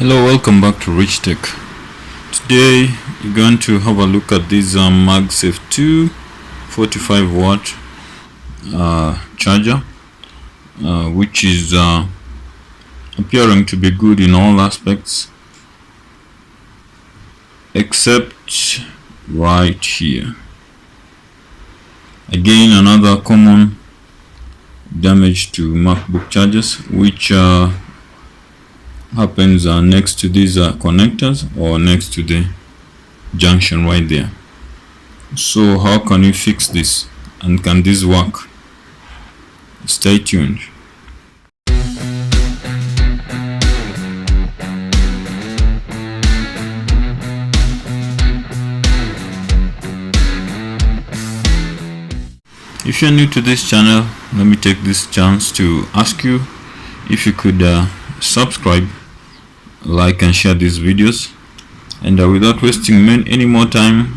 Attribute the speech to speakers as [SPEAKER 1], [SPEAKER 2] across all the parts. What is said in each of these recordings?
[SPEAKER 1] Hello, welcome back to Rich Tech. Today you're going to have a look at this Magsafe 2 45 watt charger, which is appearing to be good in all aspects except right here. Again, another common damage to MacBook chargers, which happens next to these connectors or next to the junction right there. So how can you fix this, and can this work? Stay tuned. If you're new to this channel, let me take this chance to ask you if you could subscribe, like and share these videos. And without wasting any more time,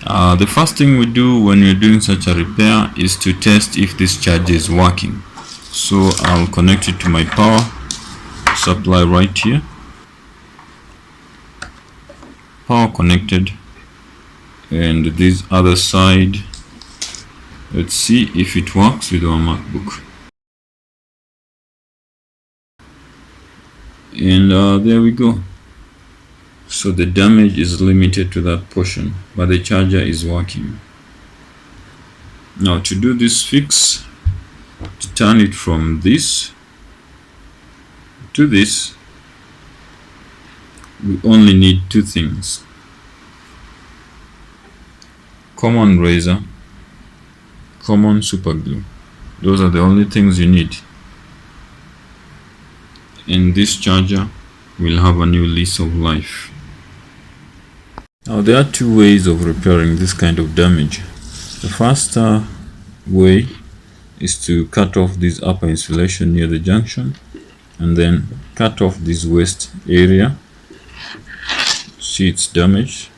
[SPEAKER 1] the first thing we do when you're doing such a repair is to test if this charger is working. So I'll connect it to my power supply right here. Power connected, and this other side, let's see if it works with our MacBook. And there we go. So the damage is limited to that portion, but the charger is working. Now to do this fix, to turn it from this to this, we only need two things: common razor, common super glue. Those are the only things you need, and this charger will have a new lease of life. Now there are two ways of repairing this kind of damage. The first way is to cut off this upper insulation near the junction, and then cut off this waste area. See, it's damaged,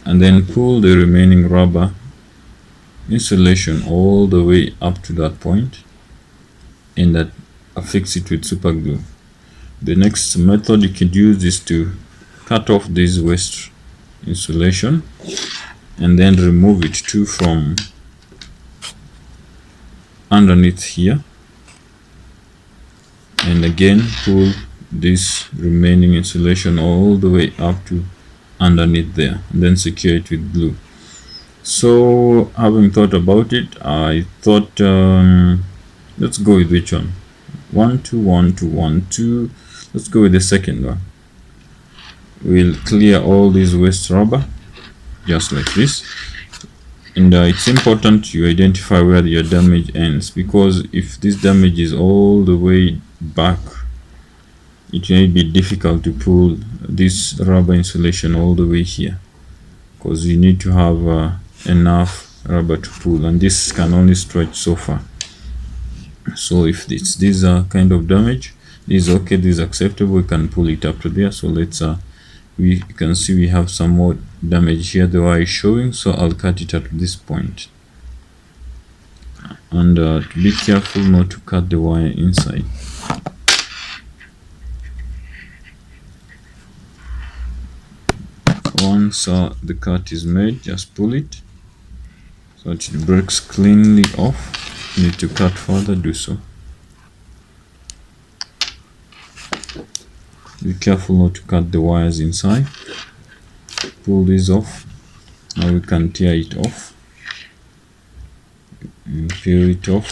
[SPEAKER 1] and then pull the remaining rubber insulation all the way up to that point, and that affix it with super glue. The next method you could use is to cut off this waste insulation and then remove it too from underneath here, and again pull this remaining insulation all the way up to underneath there, and then secure it with glue. So having thought about it, I thought let's go with which one? 1 2 1 2 1 2. Let's go with the second one. We'll clear all this waste rubber just like this, and it's important you identify where your damage ends, because if this damage is all the way back, it may be difficult to pull this rubber insulation all the way here, because you need to have enough rubber to pull, and this can only stretch so far. So if it's this kind of damage, this is okay, this is acceptable, we can pull it up to there. So let's we can see we have some more damage here, the wire is showing, so I'll cut it at this point. And be careful not to cut the wire inside. Once the cut is made, just pull it so that it breaks cleanly off. If you need to cut further, do so. Be careful not to cut the wires inside. Pull this off. Now we can tear it off and peel it off.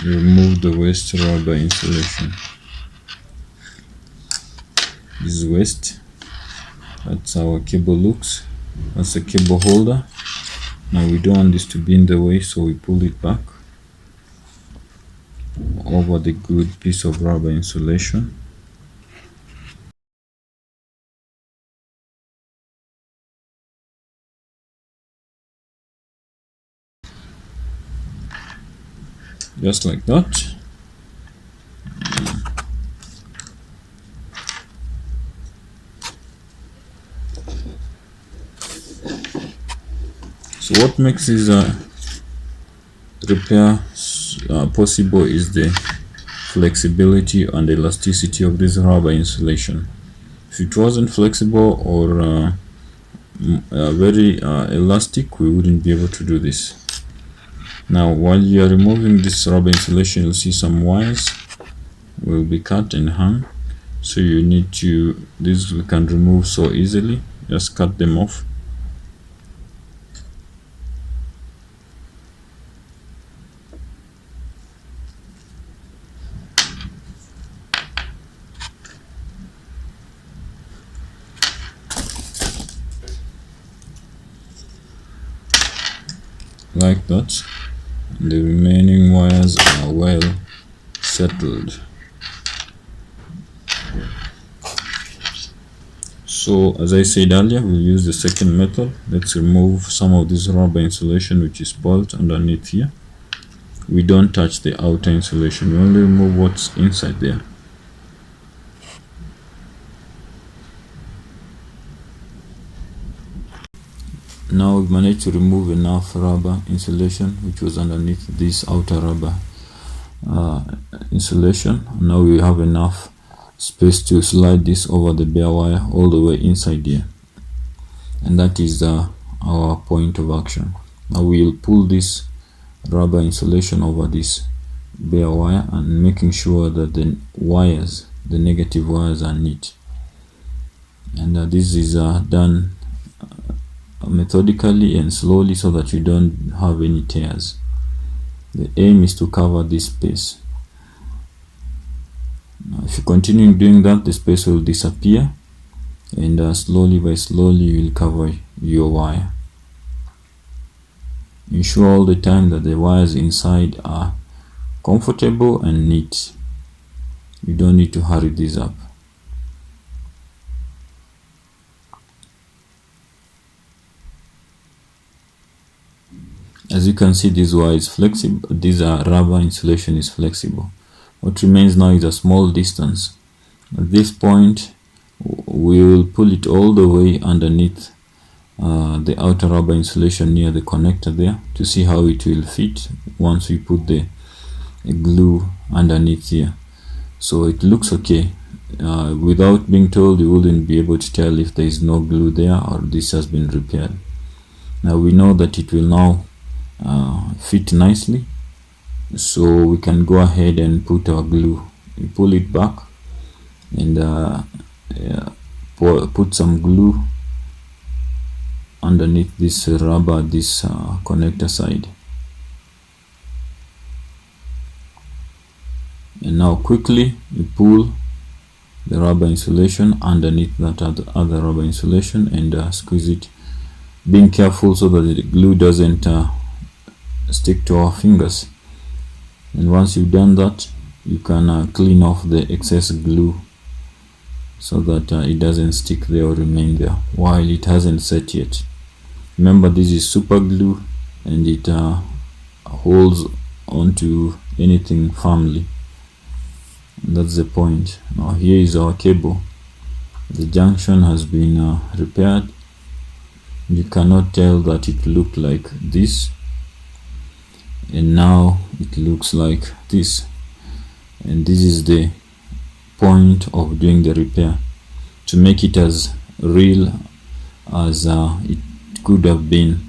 [SPEAKER 1] Remove the waste rubber insulation. This is waste. That's how our cable looks. That's a cable holder. Now we don't want this to be in the way, so we pull it back over the good piece of rubber insulation. Just like that. So what makes this repair possible is the flexibility and elasticity of this rubber insulation. If it wasn't flexible or very elastic, we wouldn't be able to do this. Now while you are removing this rubber insulation, you'll see some wires will be cut and hung, so you need to, this we can remove so easily. Just cut them off. Like that. The remaining wires are well settled. So as I said earlier, we'll use the second method. Let's remove some of this rubber insulation which is spoiled underneath here. We don't touch the outer insulation, we only remove what's inside there. Now we've managed to remove enough rubber insulation which was underneath this outer rubber insulation. Now we have enough space to slide this over the bare wire all the way inside here, and that is our point of action. Now we'll pull this rubber insulation over this bare wire and making sure that the wires, the negative wires, are neat. And this is done methodically and slowly so that you don't have any tears. The aim is to cover this space. Now, if you continue doing that, the space will disappear, and slowly by slowly you will cover your wire. Ensure all the time that the wires inside are comfortable and neat. You don't need to hurry this up. As you can see, this wire is flexible. This rubber insulation is flexible. What remains now is a small distance. At this point, we will pull it all the way underneath the outer rubber insulation near the connector there to see how it will fit once we put the glue underneath here. So it looks okay. Without being told, you wouldn't be able to tell if there is no glue there or this has been repaired. Now we know that it will now fit nicely, so we can go ahead and put our glue. We pull it back and put some glue underneath this rubber, this connector side. And now quickly we pull the rubber insulation underneath that other rubber insulation and squeeze it, being careful so that the glue doesn't stick to our fingers. And once you've done that, you can clean off the excess glue so that it doesn't stick there or remain there while it hasn't set yet. Remember, this is super glue and it holds onto anything firmly. That's the point. Now here is our cable. The junction has been repaired. You cannot tell that it looked like this, and now it looks like this, and this is the point of doing the repair, to make it as real as it could have been.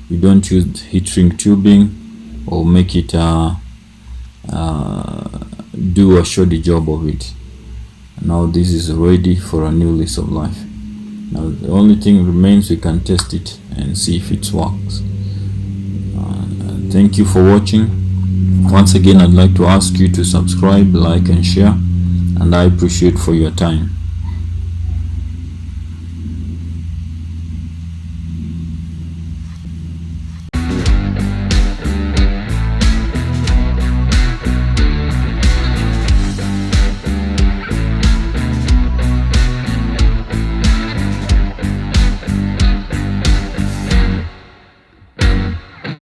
[SPEAKER 1] You don't use heat shrink tubing or make it do a shoddy job of it. Now this is ready for a new lease of life. Now the only thing remains, we can test it and see if it works. Thank you for watching. Once again, I'd like to ask you to subscribe, like and share, and I appreciate for your time.